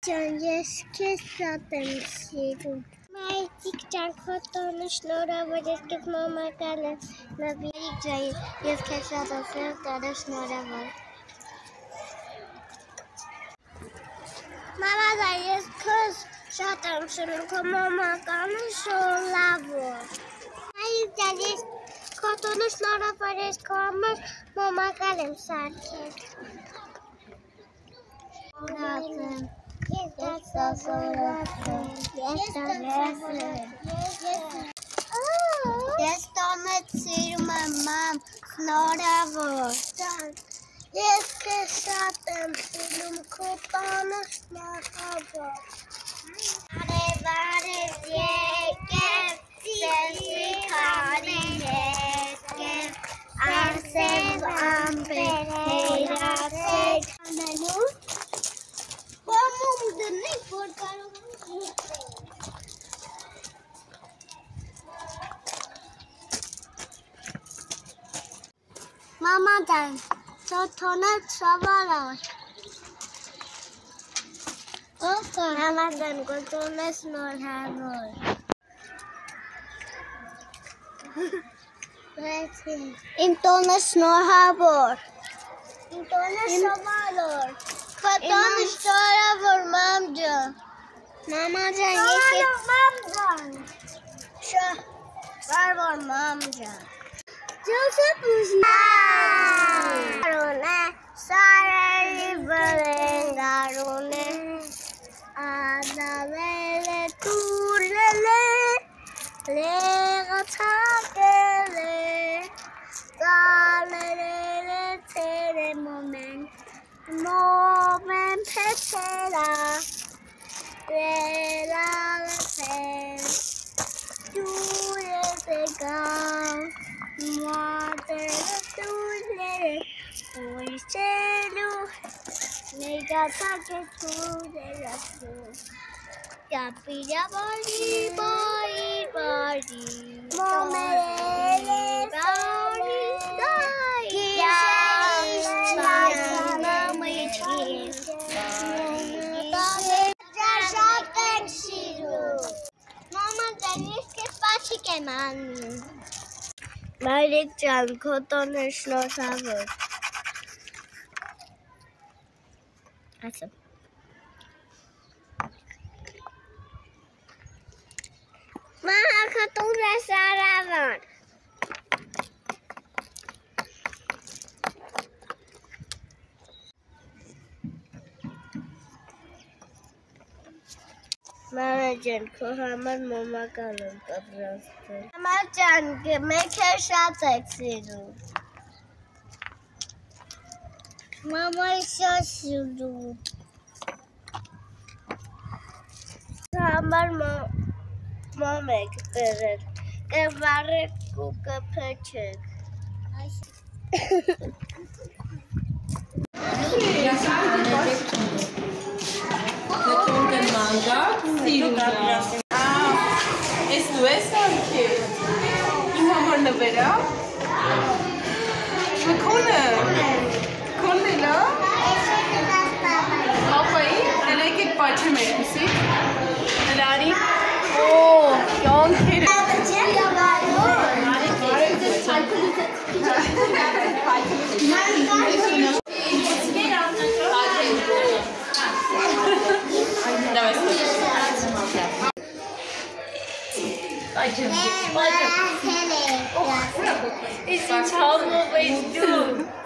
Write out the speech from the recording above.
Ջան, ես քեզ շատ եմ սիրում։ Մայրիկ ջան, քո տոնը շնորհավոր ես, քեզ մամական եմ նվիրել։ Մայրիկ ջան, ես քեզ շատ եմ սիրում, տոնը շնորհավոր։ Մամա ջան, ես քեզ շատ եմ սիրում, քո մամականը շնորհավոր։ Մայրիկ ջան, ես քո տոնը շնորհավոր ես, քո համար մամական եմ սարքել։ Ես տոնը սիրում եմ, մամ, շնորհավոր։ Ես քեզ շատ եմ սիրում, քո տոնը շնորհավոր։ Արև եկեք, սենսի քարի եկեք, արսև ամպեր հեյրացեք։ Անելու Մամում դնենք, որ կարող եմ զուտել։ Մամա ջան, տոնը շնորհավոր։ Մամա ջան, քո տոնը շնորհավոր։ Իմ տոնը շնորհավոր։ Իմ տոնը շնորհավոր։ Քո տոնը շնորհավոր, մամ ջան։ Մամա ջան, ես մամ ջան։ Շնորհավոր, մամ ջան։ Ջոսեփ Արոնե, սարերի վրեն արոնե, ադավել է տուրել է, լեղը թակել է, ծալել է ծեր է մոմեն, մոմեն փեցելա, լելալը փել, դուր է տեկավ, Մատերը տուրները ույսելու Մեգացակ է թուրերացու Կապիրա բարի Մոմերը բարի Շատ եմ սիրում Մամա ջան, ես քեզ պաչիկ եմ անում Մայրիկ ջան, քո տոնը շնորհավոր։ Ասա։ Մամա, քո տոնը շնորհավոր։ Մամա ջան, քո համար մամական եմ պատրաստել։ Մամա ջան, մենք քեզ շատ ենք սիրում։ Մամա շատ սիրում։ Համար մամ եք բերել։ Կվարեք ու կփչեք։ Es nuestra que íbamos a ver a con la ahí le que pache me sí Dani oh young kid It's in trouble, but it's